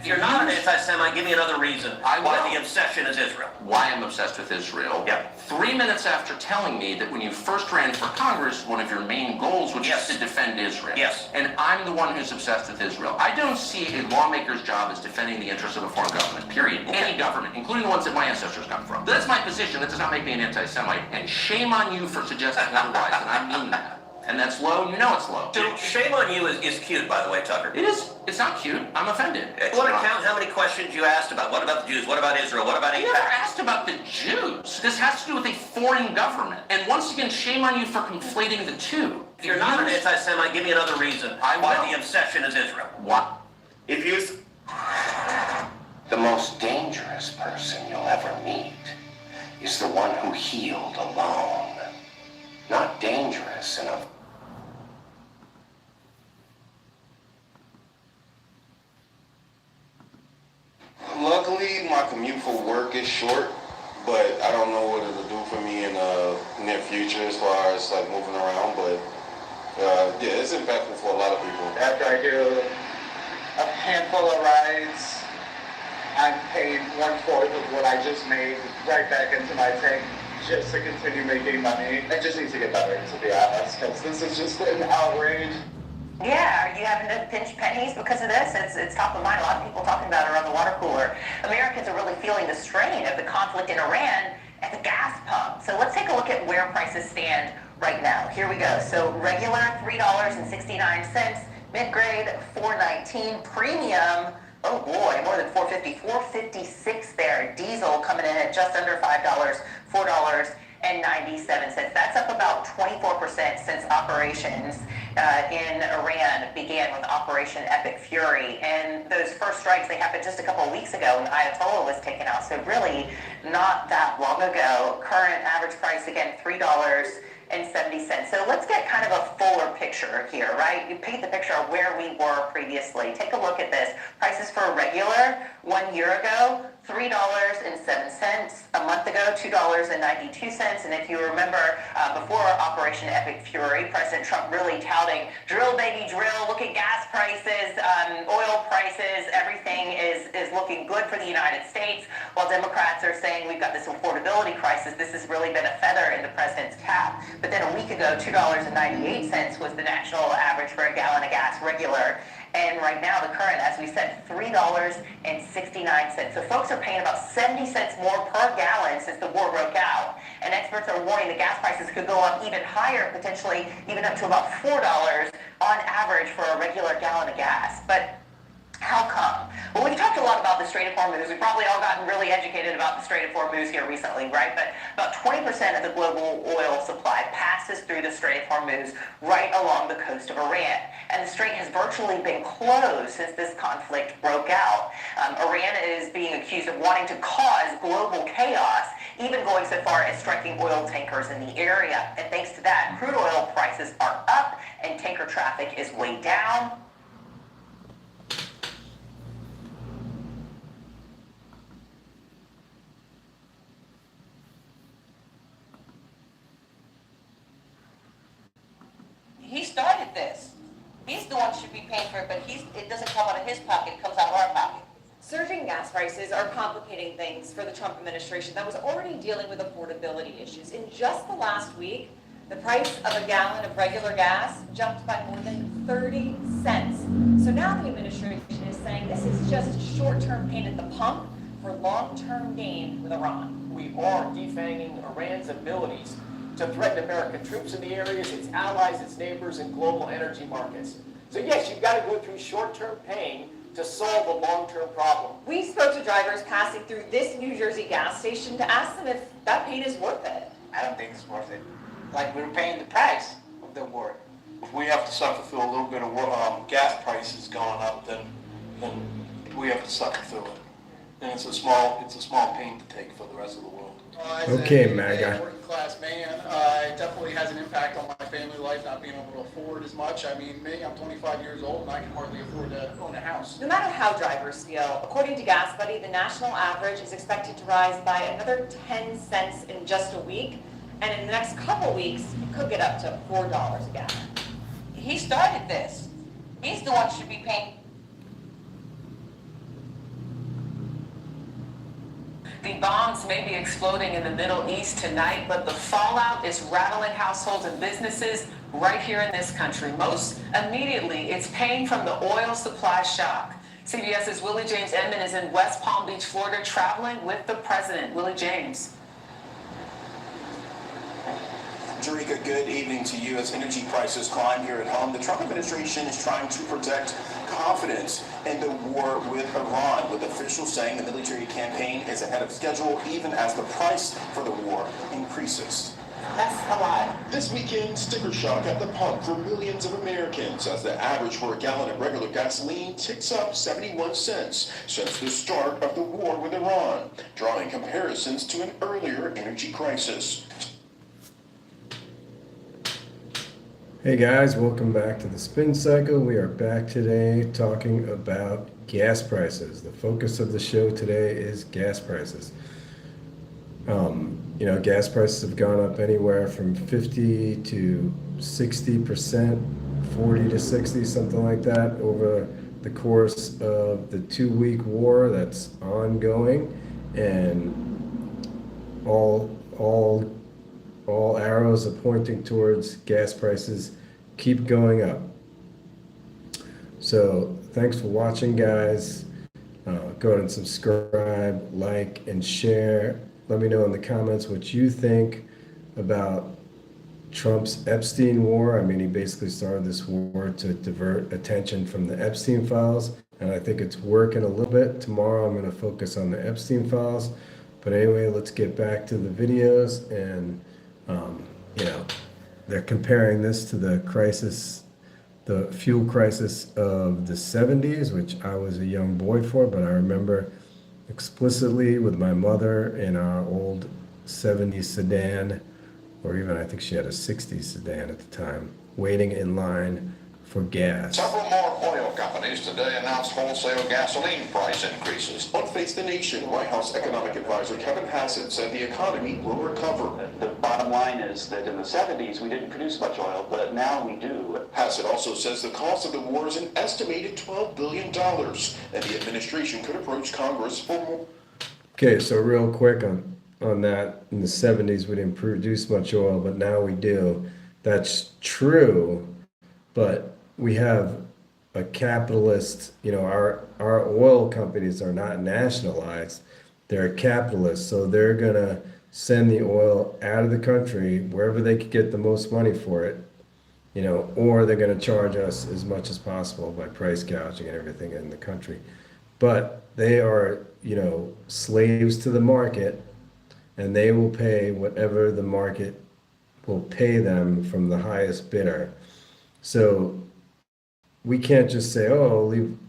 If you're not an anti-Semite, give me another reason why the obsession is Israel. Why I'm obsessed with Israel. Yeah. 3 minutes after telling me that when you first ran for Congress, one of your main goals was just to defend Israel. Yes. And I'm the one who's obsessed with Israel. I don't see a lawmaker's job as defending the interests of a foreign government, period. Okay. Any government, including the ones that my ancestors come from. That's my position. That does not make me an anti-Semite. And shame on you for suggesting otherwise, and I mean that. And that's low, you know it's low. So, shame on you is cute, by the way, Tucker. It is. It's not cute. I'm offended. You want to count how many questions you asked about? What about the Jews? What about Israel? What about I never asked about the Jews. This has to do with a foreign government. And once again, shame on you for conflating the two. If you're not an anti-Semite, give me another reason why the obsession is Israel. What? If you... The most dangerous person you'll ever meet is the one who healed alone. Not dangerous in a... Luckily, my commute for work is short, but I don't know what it'll do for me in the near future as far as like moving around, but yeah, it's impactful for a lot of people. After I do a handful of rides, I'm paid 1/4 of what I just made right back into my tank just to continue making money. It just needs to get better, to be honest, because this is just an outrage. Yeah, are you having to pinch pennies because of this? It's top of mind. A lot of people talking about it around the water cooler. Americans are really feeling the strain of the conflict in Iran at the gas pump. So let's take a look at where prices stand right now. Here we go. So regular, $3.69. Mid-grade, $4.19. Premium, oh boy, more than $4.50. $4.56 there. Diesel coming in at just under $5. $4.97. That's up about 24% since operations in Iran began with Operation Epic Fury. And those first strikes, they happened just a couple of weeks ago when the Ayatollah was taken out. So really not that long ago. Current average price, again, $3.70. So let's get kind of a fuller picture here, right? You paint the picture of where we were previously. Take a look at this. Prices for regular 1 year ago, $3.07. A month ago, $2.92. And if you remember, before Operation Epic Fury, President Trump really touting, drill baby drill, look at gas prices, oil prices, everything is looking good for the United States, while Democrats are saying we've got this affordability crisis. This has really been a feather in the president's cap. But then a week ago, $2.98 was the national average for a gallon of gas regular. And right now, the current, as we said, $3.69. So folks are paying about 70 cents more per gallon since the war broke out. And experts are warning the gas prices could go up even higher, potentially even up to about $4 on average for a regular gallon of gas. But how come? Well, we've talked a lot about the Strait of Hormuz. We've probably all gotten really educated about the Strait of Hormuz here recently, right? But about 20% of the global oil supply passes through the Strait of Hormuz right along the coast of Iran. And the strait has virtually been closed since this conflict broke out. Iran is being accused of wanting to cause global chaos, even going so far as striking oil tankers in the area. And thanks to that, crude oil prices are up and tanker traffic is way down. He started this. He's the one who should be paying for it, but it doesn't come out of his pocket, it comes out of our pocket. Surging gas prices are complicating things for the Trump administration that was already dealing with affordability issues. In just the last week, the price of a gallon of regular gas jumped by more than 30 cents. So now the administration is saying this is just short-term pain at the pump for long-term gain with Iran. We are defanging Iran's abilities to threaten American troops in the areas, its allies, its neighbors, and global energy markets. So yes, you've got to go through short-term pain to solve a long-term problem. We spoke to drivers passing through this New Jersey gas station to ask them if that pain is worth it. I don't think it's worth it. Like, we're paying the price of the war. If we have to suffer through a little bit of gas prices going up, then we have to suffer through it. And it's a small pain to take for the rest of the world. Okay, MAGA. Working class man, it definitely has an impact on my family life, not being able to afford as much. I mean, me, I'm 25 years old and I can hardly afford to own a house. No matter how drivers feel, according to Gas Buddy, the national average is expected to rise by another 10 cents in just a week. And in the next couple weeks, it could get up to $4 a gallon. He started this. He's the one who should be paying. The bombs may be exploding in the Middle East tonight, but the fallout is rattling households and businesses right here in this country. Most immediately, it's pain from the oil supply shock. CBS's Willie James Edmond is in West Palm Beach, Florida, traveling with the president. Willie James. Jerika, good evening to you. As energy prices climb here at home, the Trump administration is trying to protect confidence in the war with Iran, with officials saying the military campaign is ahead of schedule, even as the price for the war increases. That's a lot. This weekend, sticker shock at the pump for millions of Americans as the average for a gallon of regular gasoline ticks up 71 cents since the start of the war with Iran, drawing comparisons to an earlier energy crisis. Hey guys, welcome back to the SpinCycle. We are back today talking about gas prices. The focus of the show today is gas prices. Gas prices have gone up anywhere from 50 to 60%, 40 to 60, something like that, over the course of the 2-week war that's ongoing, and all arrows are pointing towards gas prices keep going up. So thanks for watching, guys. Go ahead and subscribe, like, and share. Let me know in the comments what you think about Trump's Epstein war. I mean, he basically started this war to divert attention from the Epstein files, and I think it's working a little bit. Tomorrow I'm going to focus on the Epstein files. But anyway, let's get back to the videos. And they're comparing this to the fuel crisis of the 70s, which I was a young boy for, but I remember explicitly with my mother in our old 70s sedan, or even I think she had a 60s sedan at the time, waiting in line for gas. Several more oil companies today announced wholesale gasoline price increases. What faced the nation, White House economic advisor Kevin Hassett said the economy will recover. The bottom line is that in the 70s we didn't produce much oil, but now we do. Hassett also says the cost of the war is an estimated $12 billion, and the administration could approach Congress for more. Okay, so real quick on that, in the 70s we didn't produce much oil, but now we do. That's true, but we have a capitalist, our oil companies are not nationalized, they're capitalists, so they're gonna send the oil out of the country wherever they could get the most money for it, or they're gonna charge us as much as possible by price gouging and everything in the country. But they are, slaves to the market, and they will pay whatever the market will pay them from the highest bidder. So we can't just say,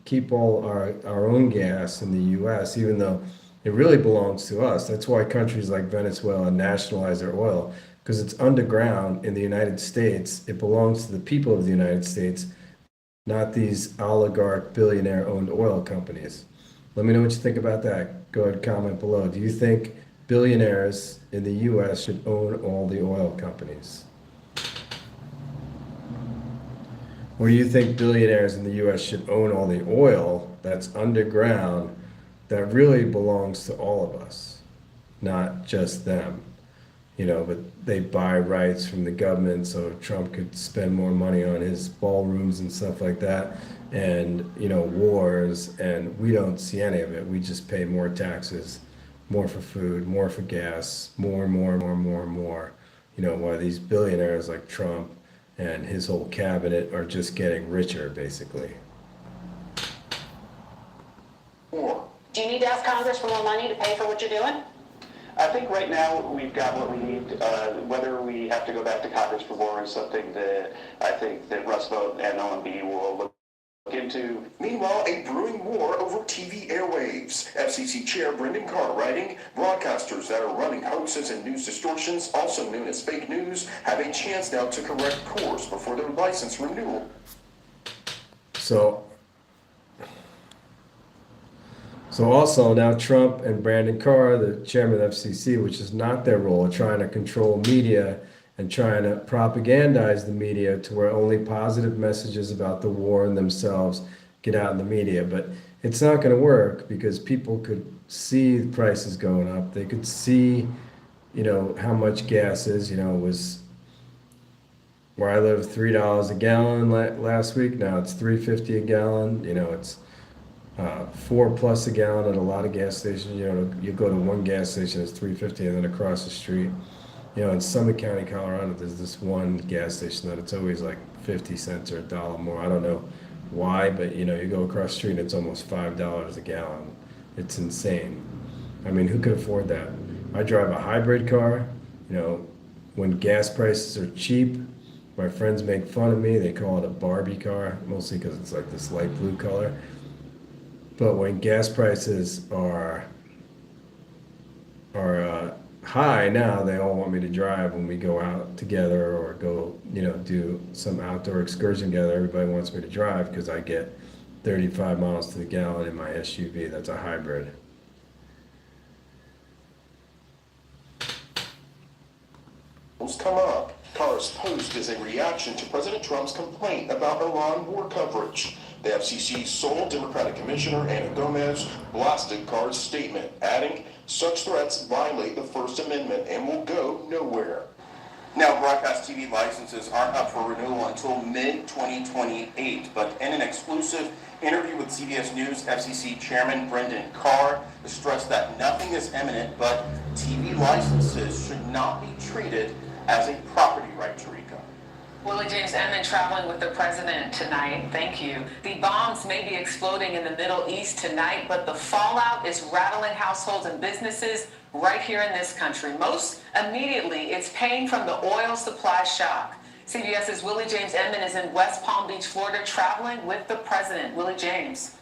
keep all our own gas in the U.S., even though it really belongs to us. That's why countries like Venezuela nationalize their oil, because it's underground in the United States. It belongs to the people of the United States, not these oligarch billionaire-owned oil companies. Let me know what you think about that. Go ahead and comment below. Do you think billionaires in the U.S. should own all the oil companies? Or do you think billionaires in the U.S. should own all the oil that's underground that really belongs to all of us, not just them? But they buy rights from the government so Trump could spend more money on his ballrooms and stuff like that, and, wars, and we don't see any of it. We just pay more taxes, more for food, more for gas, more, while these billionaires like Trump and his whole cabinet are just getting richer, basically. Do you need to ask Congress for more money to pay for what you're doing? I think right now we've got what we need. Whether we have to go back to Congress for more is something that I think that Russ Vogt and OMB will look into. Meanwhile, a brewing war over TV airwaves. FCC Chair Brendan Carr writing, broadcasters that are running hoaxes and news distortions, also known as fake news, have a chance now to correct course before their license renewal. So also now Trump and Brandon Carr, the chairman of FCC, which is not their role, are trying to control media and trying to propagandize the media to where only positive messages about the war and themselves get out in the media, but it's not going to work because people could see the prices going up. They could see, how much gas is. It was where I live $3 a gallon last week. Now it's $3.50 a gallon. It's 4+ a gallon at a lot of gas stations. You go to one gas station, it's $3.50, and then across the street, in Summit County, Colorado, there's this one gas station that it's always like 50 cents or $1 more. I don't know why, but you go across the street and it's almost $5 a gallon. It's insane. I mean, who could afford that? I drive a hybrid car. When gas prices are cheap, my friends make fun of me. They call it a Barbie car, mostly because it's like this light blue color. But when gas prices are high now, they all want me to drive when we go out together or go, do some outdoor excursion together. Everybody wants me to drive because I get 35 miles to the gallon in my SUV. That's a hybrid. Come up. Carr's post is a reaction to President Trump's complaint about Iran war coverage. The FCC's sole Democratic Commissioner, Ana Gomez, blasted Carr's statement, adding, "Such threats violate the First Amendment and will go nowhere." Now, broadcast TV licenses aren't up for renewal until mid-2028, but in an exclusive interview with CBS News, FCC Chairman Brendan Carr stressed that nothing is imminent, but TV licenses should not be treated as a property right, Tarika. Willie James Edmond traveling with the president tonight. Thank you. The bombs may be exploding in the Middle East tonight, but the fallout is rattling households and businesses right here in this country. Most immediately, it's pain from the oil supply shock. CBS's Willie James Edmond is in West Palm Beach, Florida, traveling with the president. Willie James.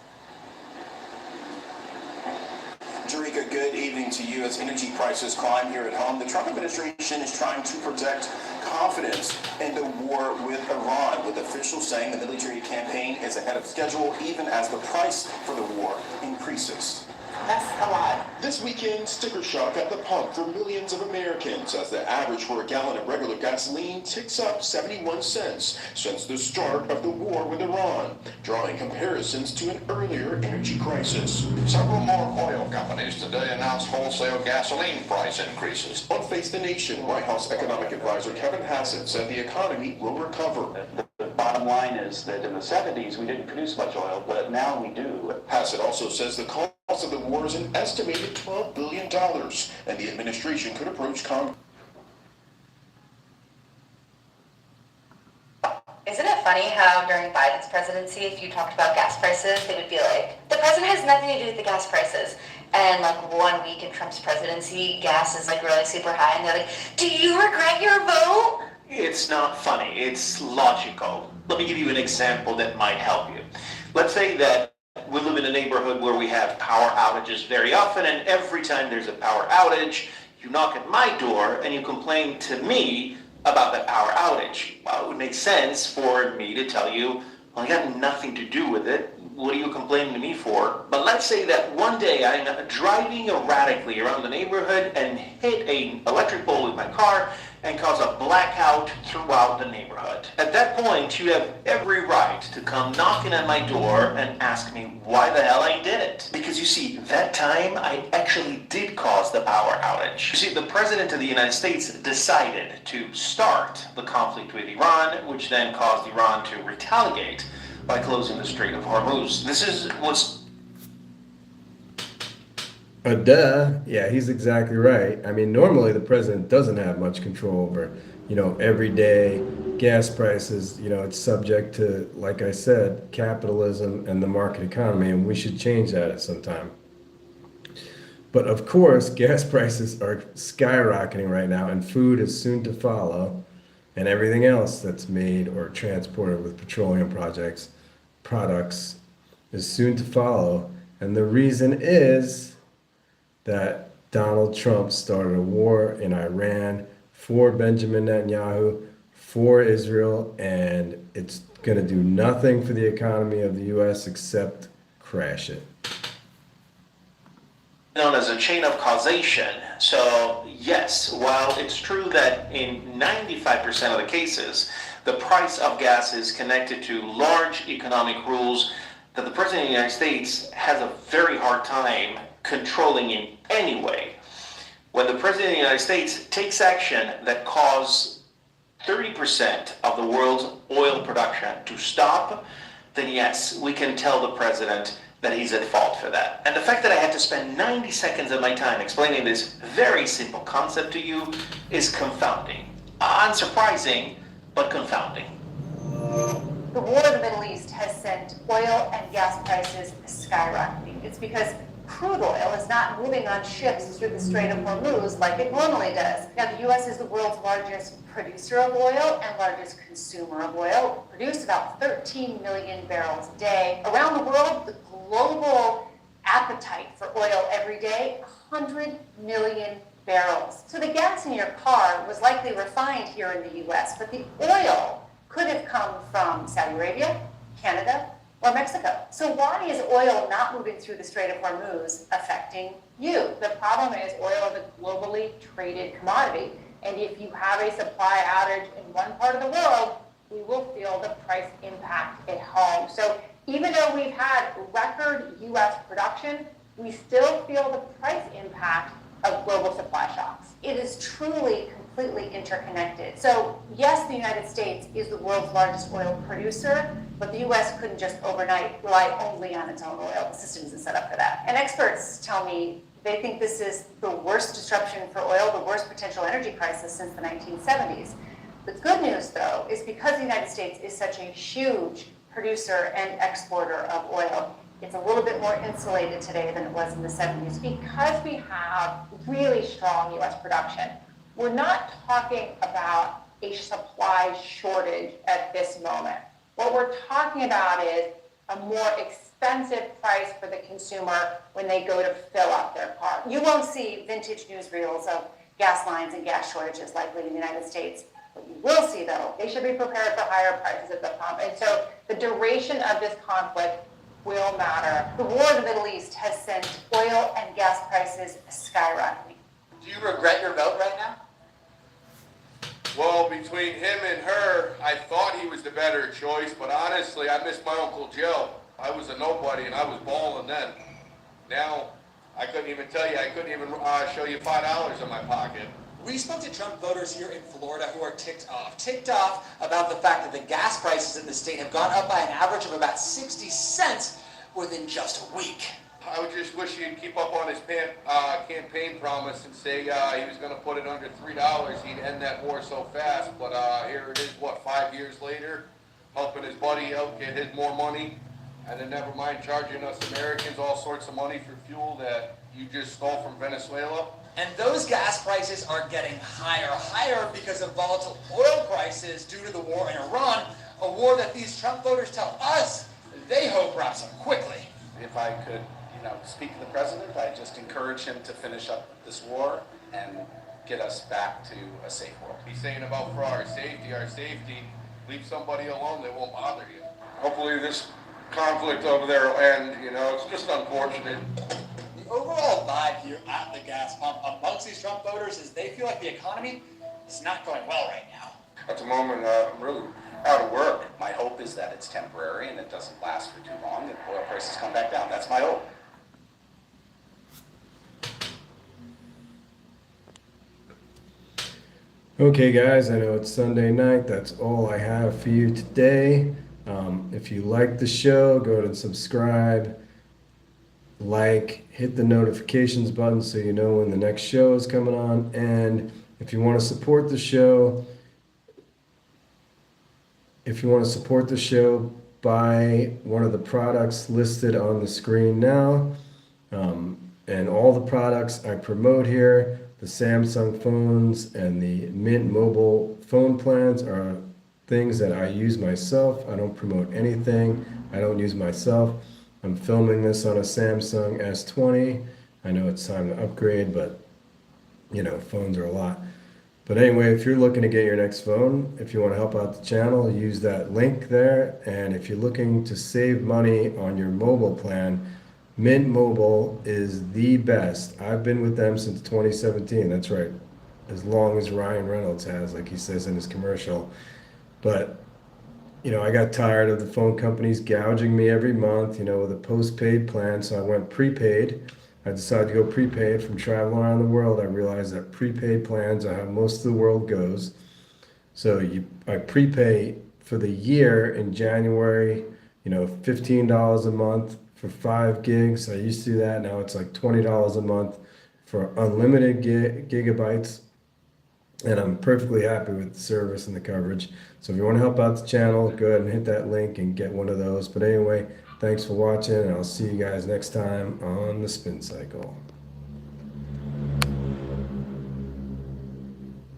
Tarika, good evening to you. As energy prices climb here at home, the Trump administration is trying to protect confidence in the war with Iran, with officials saying the military campaign is ahead of schedule, even as the price for the war increases. That's a lot. This weekend, sticker shock at the pump for millions of Americans as the average for a gallon of regular gasoline ticks up 71 cents since the start of the war with Iran, drawing comparisons to an earlier energy crisis. Several more oil companies today announced wholesale gasoline price increases. On Face the Nation, White House economic advisor Kevin Hassett said the economy will recover. The bottom line is that in the 70s, we didn't produce much oil, but now we do. Hassett also says the cost of the war is an estimated $12 billion, and the administration could approach Congress. Isn't it funny how during Biden's presidency, if you talked about gas prices, they would be like, the president has nothing to do with the gas prices. And like 1 week in Trump's presidency, gas is like really super high, and they're like, do you regret your vote? It's not funny, it's logical. Let me give you an example that might help you. Let's say that we live in a neighborhood where we have power outages very often, and every time there's a power outage, you knock at my door and you complain to me about that power outage. Well, it would make sense for me to tell you, well, I got nothing to do with it. What are you complaining to me for? But let's say that one day I'm driving erratically around the neighborhood and hit an electric pole with my car and cause a blackout throughout the neighborhood. At that point, you have every right to come knocking at my door and ask me why the hell I did it. Because you see, that time I actually did cause the power outage. You see, the President of the United States decided to start the conflict with Iran, which then caused Iran to retaliate by closing the Strait of Hormuz. was Duh. Yeah, he's exactly right. I mean, normally the president doesn't have much control over, everyday gas prices. It's subject to, like I said, capitalism and the market economy, and we should change that at some time. But of course, gas prices are skyrocketing right now, and food is soon to follow, and everything else that's made or transported with petroleum products is soon to follow. And the reason is that Donald Trump started a war in Iran for Benjamin Netanyahu, for Israel, and it's going to do nothing for the economy of the U.S. except crash it. Known as a chain of causation. So yes, while it's true that in 95% of the cases, the price of gas is connected to large economic rules, that the President of the United States has a very hard time controlling in any way. When the President of the United States takes action that causes 30% of the world's oil production to stop, then yes, we can tell the President that he's at fault for that. And the fact that I had to spend 90 seconds of my time explaining this very simple concept to you is confounding. Unsurprising, but confounding. The war in the Middle East has sent oil and gas prices skyrocketing. It's because crude oil is not moving on ships through the Strait of Hormuz like it normally does. Now, the U.S. is the world's largest producer of oil and largest consumer of oil. We produce about 13 million barrels a day. Around the world, the global appetite for oil every day, 100 million barrels. So the gas in your car was likely refined here in the U.S., but the oil could have come from Saudi Arabia, Canada, or Mexico. So why is oil not moving through the Strait of Hormuz affecting you? The problem is oil is a globally traded commodity, and if you have a supply outage in one part of the world, we will feel the price impact at home. So even though we've had record U.S. production, we still feel the price impact of global supply shocks. It is truly completely interconnected. So yes, the United States is the world's largest oil producer, but the U.S. couldn't just overnight rely only on its own oil. The system isn't set up for that. And experts tell me they think this is the worst disruption for oil, the worst potential energy crisis since the 1970s. The good news, though, is because the United States is such a huge producer and exporter of oil, it's a little bit more insulated today than it was in the 70s because we have really strong U.S. production. We're not talking about a supply shortage at this moment. What we're talking about is a more expensive price for the consumer when they go to fill up their car. You won't see vintage newsreels of gas lines and gas shortages likely in the United States. What you will see, though, they should be prepared for higher prices at the pump. And so the duration of this conflict will matter. The war in the Middle East has sent oil and gas prices skyrocketing. Do you regret your vote right now? Well, between him and her, I thought he was the better choice, but honestly, I miss my Uncle Joe. I was a nobody, and I was balling then. Now, I couldn't even tell you, I couldn't even show you $5 in my pocket. We spoke to Trump voters here in Florida who are ticked off about the fact that the gas prices in the state have gone up by an average of about 60 cents within just a week. I would just wish he'd keep up on his campaign promise and say he was going to put it under $3. He'd end that war so fast. But here it is, 5 years later, helping his buddy out get his more money. And then never mind charging us Americans all sorts of money for fuel that you just stole from Venezuela. And those gas prices are getting higher because of volatile oil prices due to the war in Iran, a war that these Trump voters tell us they hope wraps up quickly. If I could, speak to the president, I'd just encourage him to finish up this war and get us back to a safe world. He's saying about for our safety, leave somebody alone, they won't bother you. Hopefully this conflict over there will end, it's just unfortunate. The overall vibe here at the gas pump amongst these Trump voters is they feel like the economy is not going well right now. At the moment, I'm really out of work. My hope is that it's temporary and it doesn't last for too long and oil prices come back down. That's my hope. Okay, guys, I know it's Sunday night. That's all I have for you today. If you like the show, go ahead and subscribe, hit the notifications button so you know when the next show is coming on. And if you want to support the show, buy one of the products listed on the screen now. And all the products I promote here, the Samsung phones and the Mint mobile phone plans, are things that I use myself. I don't promote anything I don't use myself. I'm filming this on a Samsung S20. I know it's time to upgrade, but phones are a lot. But anyway, if you're looking to get your next phone, if you want to help out the channel, use that link there. And if you're looking to save money on your mobile plan, Mint Mobile is the best. I've been with them since 2017. That's right. As long as Ryan Reynolds has, like he says in his commercial. But I got tired of the phone companies gouging me every month, with a postpaid plan. So I went prepaid. I decided to go prepaid. From traveling around the world, I realized that prepaid plans are how most of the world goes. So I prepay for the year in January, $15 a month for 5 gigs. I used to do that. Now it's like $20 a month for unlimited gigabytes. And I'm perfectly happy with the service and the coverage. So if you want to help out the channel, go ahead and hit that link and get one of those. But anyway, thanks for watching, and I'll see you guys next time on the Spin Cycle.